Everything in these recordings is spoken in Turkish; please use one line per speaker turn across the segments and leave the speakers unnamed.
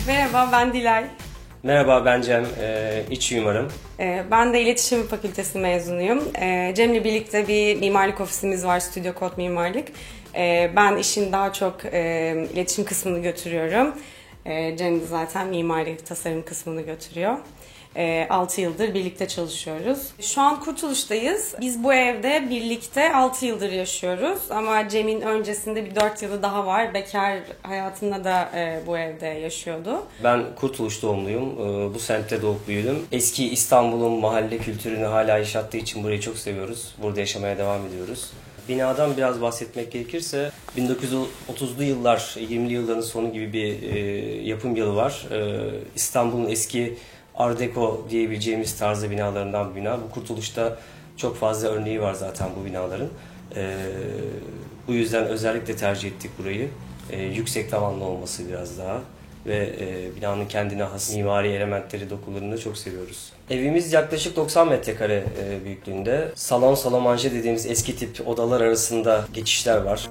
Merhaba, ben Dilay.
Merhaba, ben Cem, iç mimarım.
Ben de İletişim Fakültesi mezunuyum. Cem'le birlikte bir mimarlık ofisimiz var, Stüdyo Kod Mimarlık. Ben işin daha çok iletişim kısmını götürüyorum. Cem de zaten mimari tasarım kısmını götürüyor. 6 yıldır birlikte çalışıyoruz. Şu an Kurtuluş'tayız. Biz bu evde birlikte 6 yıldır yaşıyoruz. Ama Cem'in öncesinde bir 4 yılı daha var. Bekar hayatında da bu evde yaşıyordu.
Ben Kurtuluş doğumluyum. Bu semtte doğup büyüdüm. Eski İstanbul'un mahalle kültürünü hala yaşattığı için burayı çok seviyoruz. Burada yaşamaya devam ediyoruz. Binadan biraz bahsetmek gerekirse 1930'lu yıllar, 20'li yılların sonu gibi bir yapım yılı var. İstanbul'un eski Art Deco diyebileceğimiz tarzı binalarından bir bina. Bu Kurtuluş'ta çok fazla örneği var zaten bu binaların. Bu yüzden özellikle tercih ettik burayı. Yüksek tavanlı olması biraz daha ve binanın kendine has mimari elementleri, dokularını çok seviyoruz. Evimiz yaklaşık 90 metrekare büyüklüğünde. Salon, salamanje dediğimiz eski tip odalar arasında geçişler var.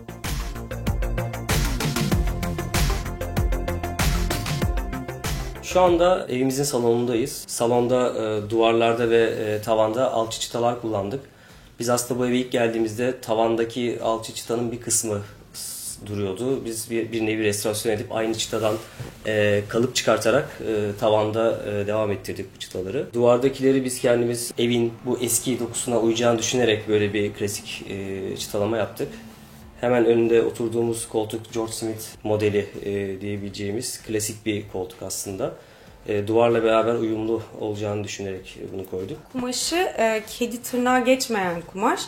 Şu anda evimizin salonundayız. Salonda duvarlarda ve tavanda alçı çıtalar kullandık. Biz aslında bu eve ilk geldiğimizde tavandaki alçı çıtanın bir kısmı duruyordu. Biz bir nevi restorasyon edip aynı çıtadan kalıp çıkartarak tavanda devam ettirdik bu çıtaları. Duvardakileri biz kendimiz evin bu eski dokusuna uyacağını düşünerek böyle bir klasik çıtalama yaptık. Hemen önünde oturduğumuz koltuk George Smith modeli diyebileceğimiz klasik bir koltuk aslında. Duvarla beraber uyumlu olacağını düşünerek bunu koyduk.
Kumaşı kedi tırnağı geçmeyen kumaş.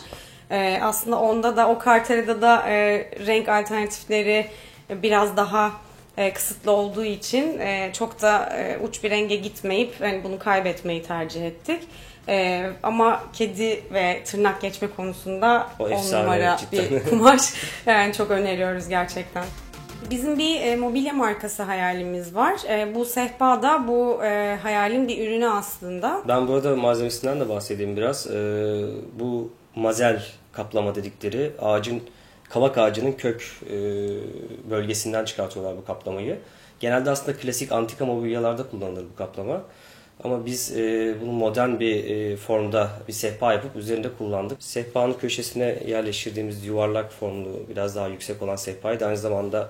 Aslında onda da o kartelede da renk alternatifleri biraz daha kısıtlı olduğu için çok da uç bir renge gitmeyip yani bunu kaybetmeyi tercih ettik. Ama kedi ve tırnak geçme konusunda 10 numara bir kumaş. Yani çok öneriyoruz gerçekten. Bizim bir mobilya markası hayalimiz var. Bu sehpa da bu hayalin bir ürünü aslında.
Ben burada malzemesinden de bahsedeyim biraz. Bu mazel kaplama dedikleri kavak ağacının kök bölgesinden çıkartıyorlar bu kaplamayı. Genelde aslında klasik antika mobilyalarda kullanılır bu kaplama. Ama biz bunu modern bir formda bir sehpa yapıp üzerinde kullandık. Sehpanın köşesine yerleştirdiğimiz yuvarlak formlu biraz daha yüksek olan sehpayı da aynı zamanda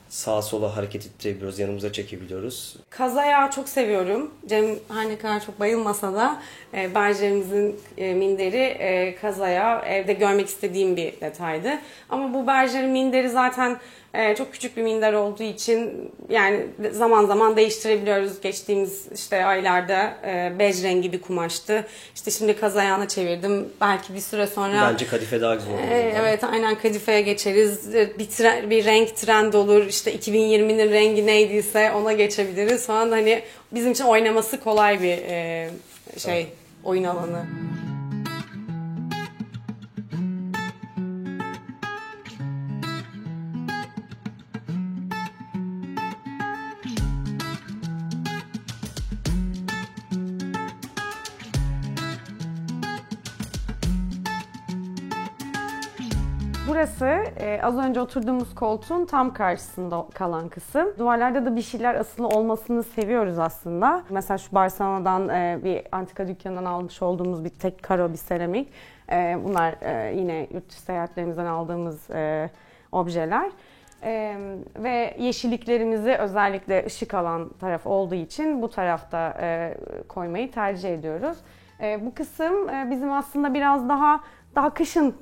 sağa sola hareket ettirebiliyoruz, yanımıza çekebiliyoruz.
Kazayağı çok seviyorum. Cem her ne kadar çok bayılmasa da berjerimizin minderi kazayağı evde görmek istediğim bir detaydı. Ama bu berjerin minderi zaten çok küçük bir minder olduğu için yani zaman zaman değiştirebiliyoruz. Geçtiğimiz işte aylarda bej rengi bir kumaştı. İşte şimdi kazayağına çevirdim. Belki bir süre sonra...
Bence kadife daha güzel olur.
Evet, aynen kadifeye geçeriz. Bir renk trend olur. İşte 2020'nin rengi neydiyse ona geçebiliriz falan. Hani bizim için oynaması kolay bir oyun alanı. Burası az önce oturduğumuz koltuğun tam karşısında kalan kısım. Duvarlarda da bir şeyler asılı olmasını seviyoruz aslında. Mesela şu Barcelona'dan bir antika dükkanından almış olduğumuz bir tek karo, bir seramik. Bunlar yine yurt dışı seyahatlerimizden aldığımız objeler. Ve yeşilliklerimizi özellikle ışık alan taraf olduğu için bu tarafta koymayı tercih ediyoruz. Bu kısım bizim aslında biraz daha kışın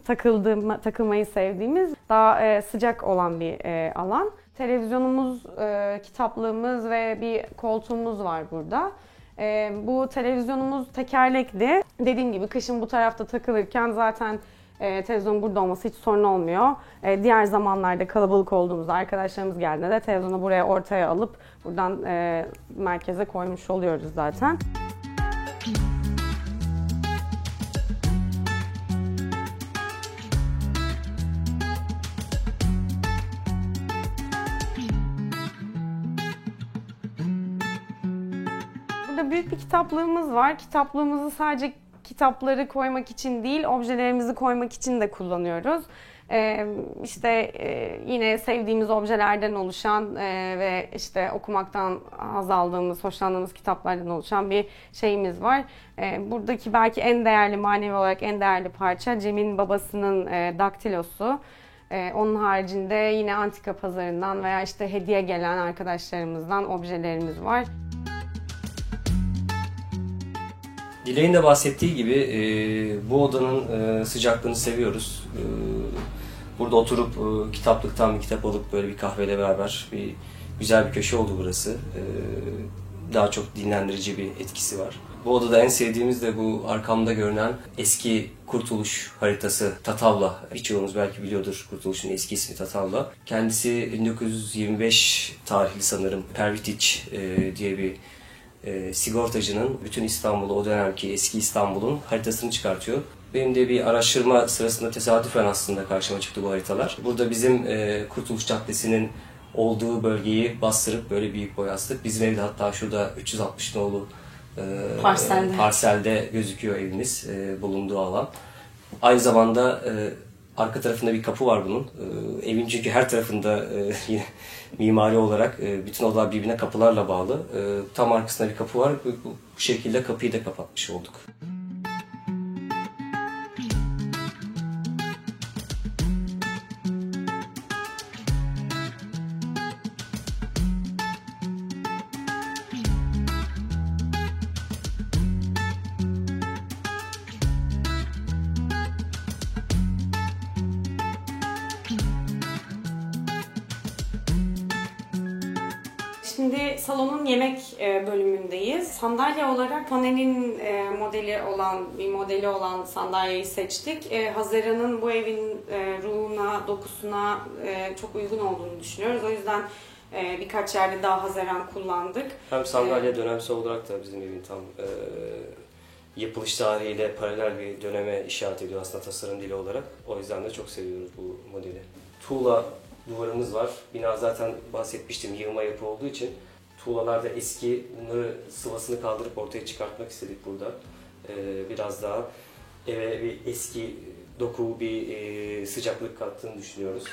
takılmayı sevdiğimiz, daha sıcak olan bir alan. Televizyonumuz, kitaplığımız ve bir koltuğumuz var burada. Bu televizyonumuz tekerlekli. Dediğim gibi kışın bu tarafta takılırken zaten televizyonun burada olması hiç sorun olmuyor. Diğer zamanlarda kalabalık olduğumuzda arkadaşlarımız geldiğinde de televizyonu buraya ortaya alıp buradan merkeze koymuş oluyoruz zaten. Burada büyük bir kitaplığımız var. Kitaplığımızı sadece Kitapları koymak için değil, objelerimizi koymak için de kullanıyoruz. Yine sevdiğimiz objelerden oluşan ve işte okumaktan haz aldığımız, hoşlandığımız kitaplardan oluşan bir şeyimiz var. Buradaki belki en değerli, manevi olarak en değerli parça Cem'in babasının daktilosu. Onun haricinde yine antika pazarından veya işte hediye gelen arkadaşlarımızdan objelerimiz var.
Dilek'in de bahsettiği gibi bu odanın sıcaklığını seviyoruz. Burada oturup kitaplıktan bir kitap alıp böyle bir kahveyle beraber güzel bir köşe oldu burası. Daha çok dinlendirici bir etkisi var. Bu odada en sevdiğimiz de bu arkamda görünen eski Kurtuluş haritası Tatavla. Birçoğunuz belki biliyordur Kurtuluş'un eski ismi Tatavla. Kendisi 1925 tarihli sanırım Pervitiç diye bir sigortacının bütün İstanbul'u, o dönemki eski İstanbul'un haritasını çıkartıyor. Benim de bir araştırma sırasında tesadüfen aslında karşıma çıktı bu haritalar. Burada bizim Kurtuluş Caddesi'nin olduğu bölgeyi bastırıp böyle büyük boy astık. Bizim evde hatta şurada 360 nolu parselde gözüküyor evimiz, bulunduğu alan. Aynı zamanda arka tarafında bir kapı var bunun. Evin çünkü her tarafında yine mimari olarak bütün odalar birbirine kapılarla bağlı. Tam arkasında bir kapı var. Bu şekilde kapıyı da kapatmış olduk.
Şimdi salonun yemek bölümündeyiz. Sandalye olarak panelin modeli olan sandalyeyi seçtik. Hazera'nın bu evin ruhuna, dokusuna çok uygun olduğunu düşünüyoruz. O yüzden birkaç yerde daha Hazeran kullandık.
Hem sandalye dönemsel olarak da bizim evin tam yapılış tarihiyle paralel bir döneme işaret ediyor aslında tasarım dili olarak. O yüzden de çok seviyoruz bu modeli. Tuğla duvarımız var. Bina zaten bahsetmiştim yığma yapı olduğu için tuğlalarda eski, bunları sıvasını kaldırıp ortaya çıkartmak istedik burada. Biraz daha eve bir eski doku, bir sıcaklık kattığını düşünüyoruz.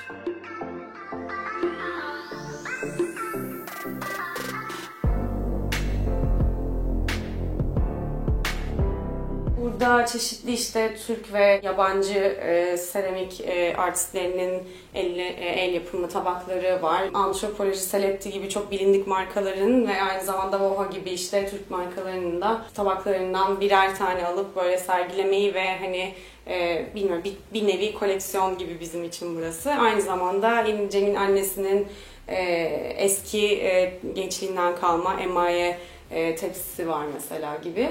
Burada çeşitli işte Türk ve yabancı seramik artistlerinin el yapımı tabakları var. Antropoloji, Seletti gibi çok bilindik markaların ve aynı zamanda Voha gibi işte Türk markalarının da tabaklarından birer tane alıp böyle sergilemeyi ve hani bilmiyorum bir nevi koleksiyon gibi bizim için burası. Aynı zamanda Cem'in annesinin eski gençliğinden kalma emaye tepsisi var mesela gibi.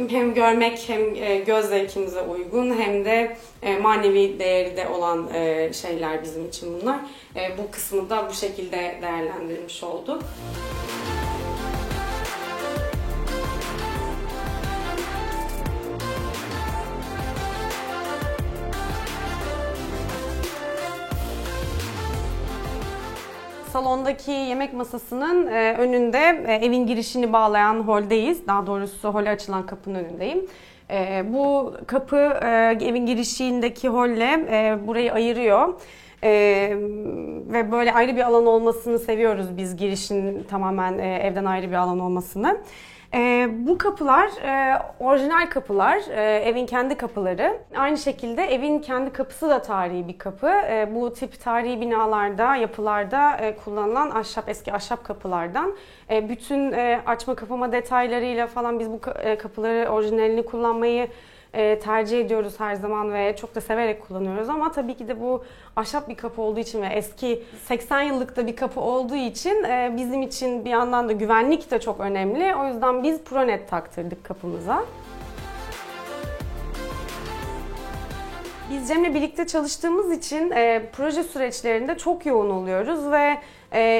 Hem görmek hem göz zevkimize uygun hem de manevi değeri de olan şeyler bizim için bunlar. Bu kısmı da bu şekilde değerlendirilmiş olduk. Salondaki yemek masasının önünde evin girişini bağlayan holdeyiz. Daha doğrusu hole açılan kapının önündeyim. Bu kapı evin girişindeki holle burayı ayırıyor. Ve böyle ayrı bir alan olmasını seviyoruz biz, girişin tamamen evden ayrı bir alan olmasını. Bu kapılar orijinal kapılar, evin kendi kapıları. Aynı şekilde evin kendi kapısı da tarihi bir kapı. Bu tip tarihi binalarda, yapılarda kullanılan eski ahşap kapılardan. Bütün açma kapama detaylarıyla falan biz bu kapıları orijinalini kullanmayı tercih ediyoruz her zaman ve çok da severek kullanıyoruz ama tabii ki de bu ahşap bir kapı olduğu için ve eski 80 yıllık da bir kapı olduğu için bizim için bir yandan da güvenlik de çok önemli. O yüzden biz Pronet taktırdık kapımıza. Biz Cem'le birlikte çalıştığımız için proje süreçlerinde çok yoğun oluyoruz ve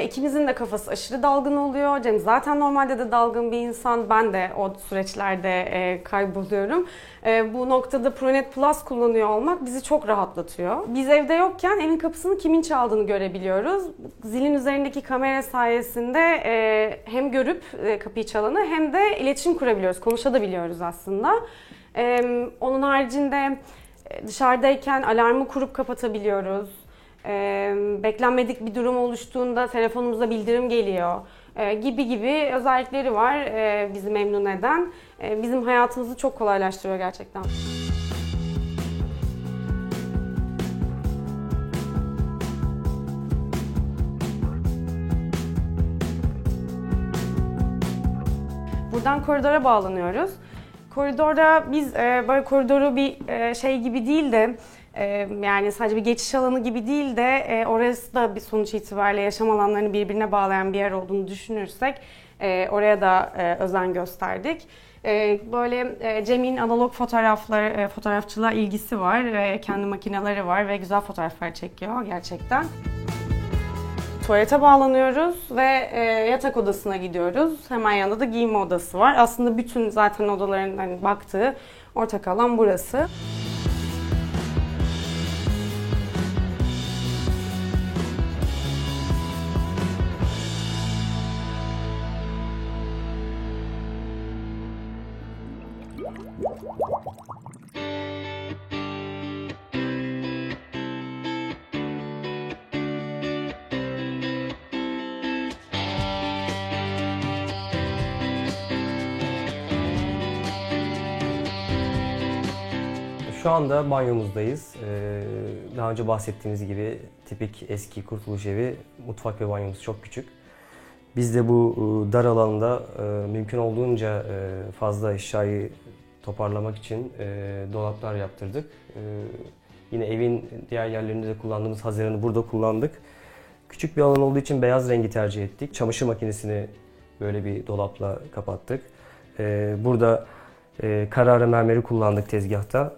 ikimizin de kafası aşırı dalgın oluyor. Cem zaten normalde de dalgın bir insan. Ben de o süreçlerde kayboluyorum. Bu noktada Pronet Plus kullanıyor olmak bizi çok rahatlatıyor. Biz evde yokken evin kapısını kimin çaldığını görebiliyoruz. Zilin üzerindeki kamera sayesinde hem görüp kapıyı çalanı hem de iletişim kurabiliyoruz, konuşabiliyoruz aslında. Onun haricinde dışarıdayken alarmı kurup kapatabiliyoruz. Beklenmedik bir durum oluştuğunda telefonumuza bildirim geliyor. Gibi gibi özellikleri var bizi memnun eden. Bizim hayatımızı çok kolaylaştırıyor gerçekten. Buradan koridora bağlanıyoruz. Koridorda biz böyle koridoru bir şey gibi değil de yani sadece bir geçiş alanı gibi değil de orası da bir sonuç itibariyle yaşam alanlarını birbirine bağlayan bir yer olduğunu düşünürsek oraya da özen gösterdik. Böyle Cem'in analog fotoğrafçılığa ilgisi var ve kendi makineleri var ve güzel fotoğraflar çekiyor gerçekten. Tuvalete bağlanıyoruz ve yatak odasına gidiyoruz. Hemen yanında da giyinme odası var. Aslında bütün zaten odaların hani baktığı ortak alan burası.
Şu anda banyomuzdayız. Daha önce bahsettiğimiz gibi tipik eski Kurtuluş evi, mutfak ve banyomuz çok küçük. Biz de bu dar alanda mümkün olduğunca fazla eşyayı toparlamak için dolaplar yaptırdık. Yine evin diğer yerlerinde de kullandığımız haziranı burada kullandık. Küçük bir alan olduğu için beyaz rengi tercih ettik. Çamaşır makinesini böyle bir dolapla kapattık. Burada Carrara mermeri kullandık tezgahta.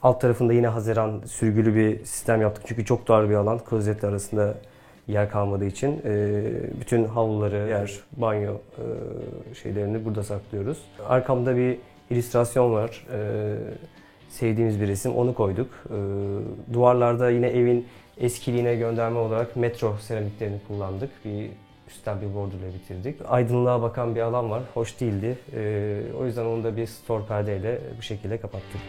Alt tarafında yine haziran sürgülü bir sistem yaptık çünkü çok dar bir alan, klozetle arasında yer kalmadığı için bütün havluları, yer, banyo şeylerini burada saklıyoruz. Arkamda bir illüstrasyon var, sevdiğimiz bir resim, onu koyduk. Duvarlarda yine evin eskiliğine gönderme olarak metro seramiklerini kullandık. Bir üstten bir bordürle bitirdik. Aydınlığa bakan bir alan var, hoş değildi. O yüzden onu da bir stor perdeyle bu şekilde kapattık.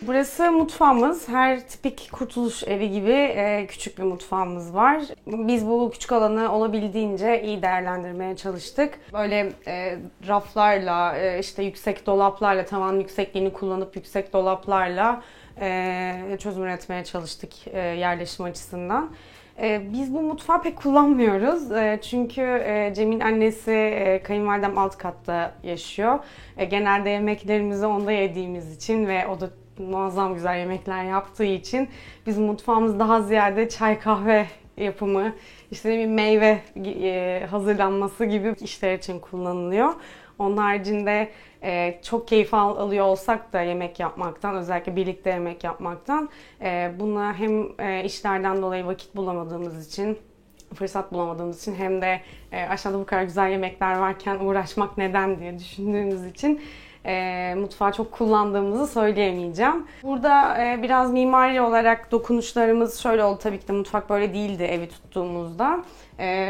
Burası mutfağımız. Her tipik Kurtuluş evi gibi küçük bir mutfağımız var. Biz bu küçük alanı olabildiğince iyi değerlendirmeye çalıştık. Böyle raflarla, işte yüksek dolaplarla, tavan yüksekliğini kullanıp yüksek dolaplarla çözüm üretmeye çalıştık yerleşim açısından. Biz bu mutfağı pek kullanmıyoruz. Çünkü Cem'in annesi, kayınvalidem alt katta yaşıyor. Genelde yemeklerimizi onda yediğimiz için ve o da muazzam güzel yemekler yaptığı için bizim mutfağımız daha ziyade çay kahve yapımı, işte bir meyve hazırlanması gibi işler için kullanılıyor. Onun haricinde çok keyif alıyor olsak da yemek yapmaktan, özellikle birlikte yemek yapmaktan, buna hem işlerden dolayı vakit bulamadığımız için, fırsat bulamadığımız için hem de aşağıda bu kadar güzel yemekler varken uğraşmak neden diye düşündüğümüz için mutfağı çok kullandığımızı söyleyemeyeceğim. Burada biraz mimari olarak dokunuşlarımız şöyle oldu. Tabii ki de mutfak böyle değildi evi tuttuğumuzda.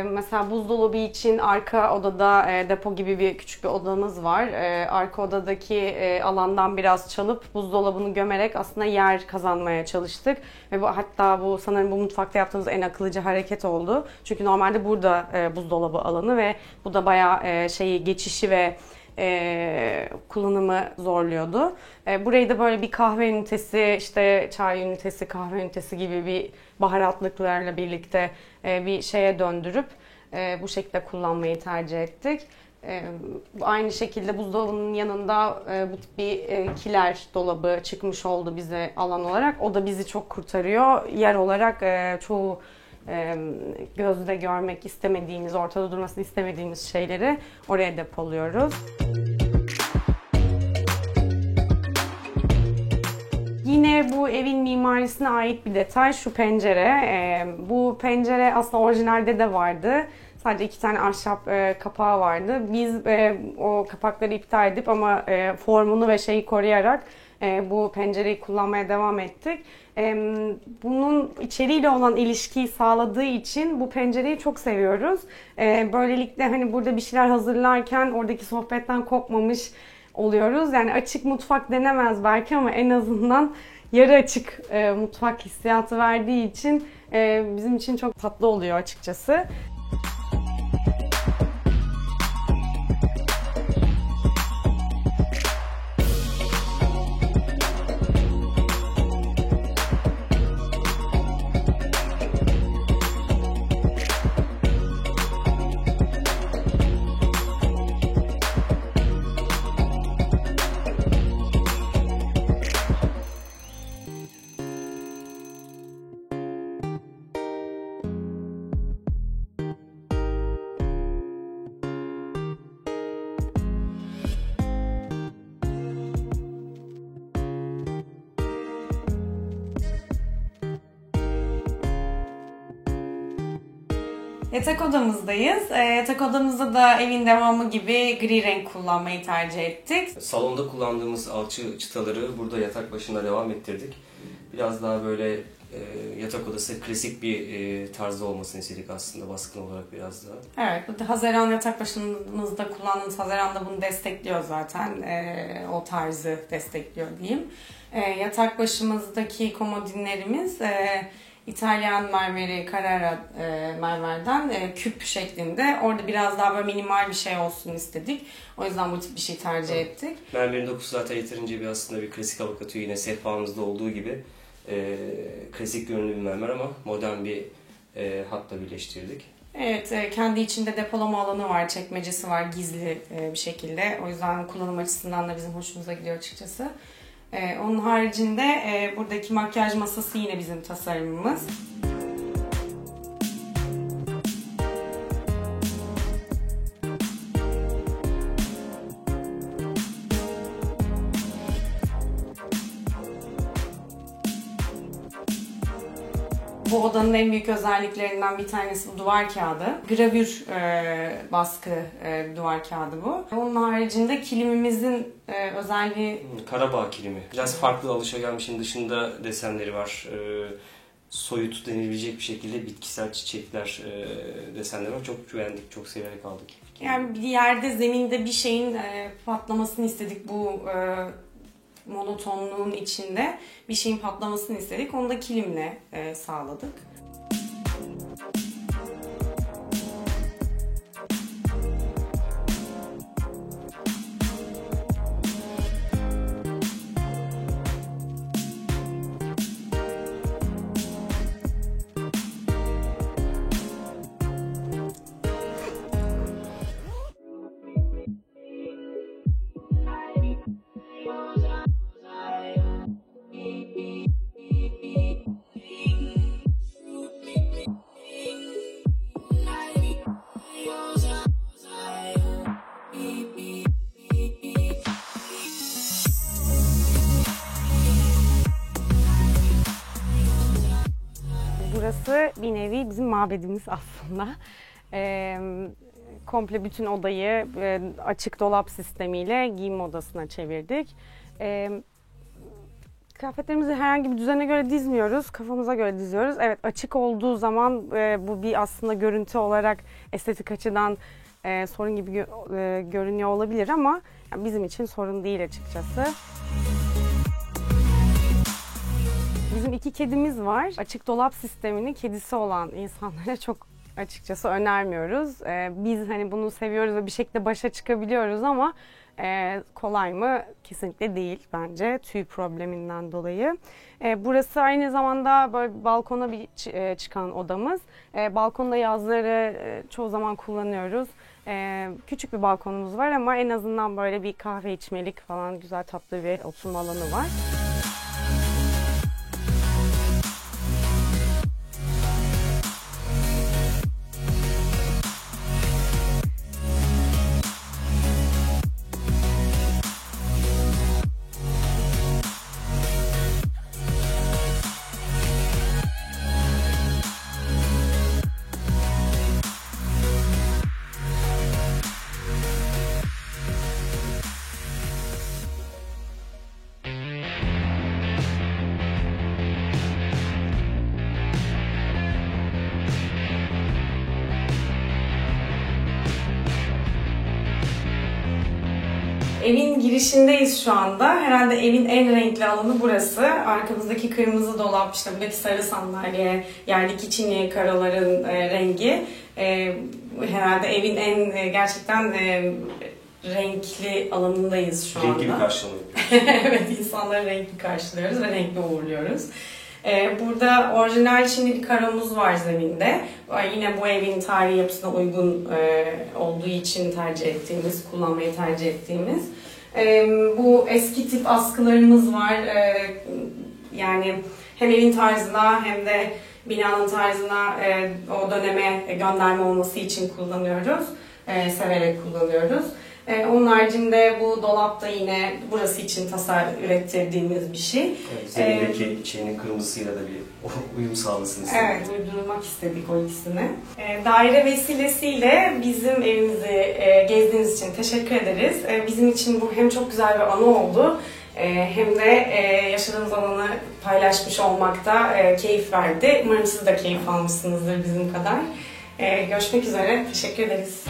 Mesela buzdolabı için arka odada depo gibi bir küçük bir odamız var. Arka odadaki alandan biraz çalıp buzdolabını gömerek aslında yer kazanmaya çalıştık. Ve hatta bu sanırım bu mutfakta yaptığımız en akıllıca hareket oldu. Çünkü normalde burada buzdolabı alanı ve bu da bayağı geçişi ve kullanımı zorluyordu. Burayı da böyle bir kahve ünitesi, işte çay ünitesi, kahve ünitesi gibi bir baharatlıklarla birlikte bir şeye döndürüp bu şekilde kullanmayı tercih ettik. Aynı şekilde buzdolabının yanında bu tip bir kiler dolabı çıkmış oldu bize alan olarak. O da bizi çok kurtarıyor. Yer olarak çoğu gözle görmek istemediğimiz, ortada durmasını istemediğimiz şeyleri oraya depoluyoruz. Yine bu evin mimarisine ait bir detay şu pencere. Bu pencere aslında orijinalde de vardı. Sadece 2 tane ahşap kapağı vardı. Biz o kapakları iptal edip ama formunu ve şeyi koruyarak bu pencereyi kullanmaya devam ettik. Bunun içeriğiyle olan ilişkiyi sağladığı için bu pencereyi çok seviyoruz. Böylelikle hani burada bir şeyler hazırlarken oradaki sohbetten kopmamış oluyoruz. Yani açık mutfak denemez belki ama en azından yarı açık mutfak hissiyatı verdiği için bizim için çok tatlı oluyor açıkçası. Yatak odamızdayız. Yatak odamızda da evin devamı gibi gri renk kullanmayı tercih ettik.
Salonda kullandığımız alçı çıtaları burada yatak başında devam ettirdik. Biraz daha böyle yatak odası klasik bir tarzda olmasını istedik aslında, baskın olarak biraz daha.
Evet, bu da Hazeran yatak başımızda kullandığımız Hazeran da bunu destekliyor zaten. O tarzı destekliyor diyeyim. Yatak başımızdaki komodinlerimiz İtalyan mermeri Carrara mermerden küp şeklinde. Orada biraz daha böyle minimal bir şey olsun istedik. O yüzden bu tip bir şey tercih ettik.
Mermerin dokusu zaten yeterince bir aslında bir klasik hava katıyor. Yine sehpamızda olduğu gibi klasik görünümlü bir mermer ama modern bir hatla birleştirdik.
Evet, kendi içinde depolama alanı var, çekmecesi var gizli bir şekilde. O yüzden kullanım açısından da bizim hoşumuza gidiyor açıkçası. Onun haricinde buradaki makyaj masası yine bizim tasarımımız. Bu odanın en büyük özelliklerinden bir tanesi bu duvar kağıdı. Gravür baskı duvar kağıdı bu. Onun haricinde kilimimizin özelliği...
Karabağ kilimi. Biraz farklı, alışagelmişin dışında desenleri var. Soyut denilebilecek bir şekilde bitkisel çiçekler desenleri var. Çok beğendik, çok severek aldık.
Yani bir yerde, zeminde bir şeyin patlamasını istedik bu monotonluğun içinde. Bir şeyin patlamasını istedik. Onu da kilimle sağladık. Burası bir nevi bizim mabedimiz aslında. Komple bütün odayı açık dolap sistemiyle giyinme odasına çevirdik. Kıyafetlerimizi herhangi bir düzene göre dizmiyoruz, kafamıza göre diziyoruz. Evet, açık olduğu zaman bu bir aslında görüntü olarak estetik açıdan sorun gibi görünüyor olabilir ama yani bizim için sorun değil açıkçası. Bizim 2 kedimiz var. Açık dolap sistemini kedisi olan insanlara çok açıkçası önermiyoruz. Biz hani bunu seviyoruz ve bir şekilde başa çıkabiliyoruz ama kolay mı? Kesinlikle değil bence tüy probleminden dolayı. Burası aynı zamanda böyle balkona bir çıkan odamız. Balkonda yazları çoğu zaman kullanıyoruz. Küçük bir balkonumuz var ama en azından böyle bir kahve içmelik falan güzel tatlı bir oturma alanı var. Evin girişindeyiz şu anda. Herhalde evin en renkli alanı burası. Arkamızdaki kırmızı dolap, işte buradaki sarı sandalye, yerdeki çini karaların rengi. Herhalde evin en gerçekten renkli alanındayız şu anda.
Renkli bir karşılama yapıyoruz.
Evet, insanları renkli karşılıyoruz ve renkli uğurluyoruz. Burada orijinal çini bir karamuz var zeminde. Yine bu evin tarihi yapısına uygun olduğu için tercih ettiğimiz, kullanmayı tercih ettiğimiz. Bu eski tip askılarımız var. Yani hem evin tarzına hem de binanın tarzına o döneme gönderme olması için kullanıyoruz. Severek kullanıyoruz. Onun haricinde bu dolap da yine burası için ürettirdiğimiz bir şey.
Evet, zemindeki çiğnin kırmızısıyla da bir uyum sağlasın istedik.
Evet, uydurmak istedik o ikisini. Daire vesilesiyle bizim evimizi gezdiğiniz için teşekkür ederiz. Bizim için bu hem çok güzel bir anı oldu, hem de yaşadığımız alanı paylaşmış olmakta keyif verdi. Umarım siz de keyif almışsınızdır bizim kadar. Görüşmek üzere, teşekkür ederiz.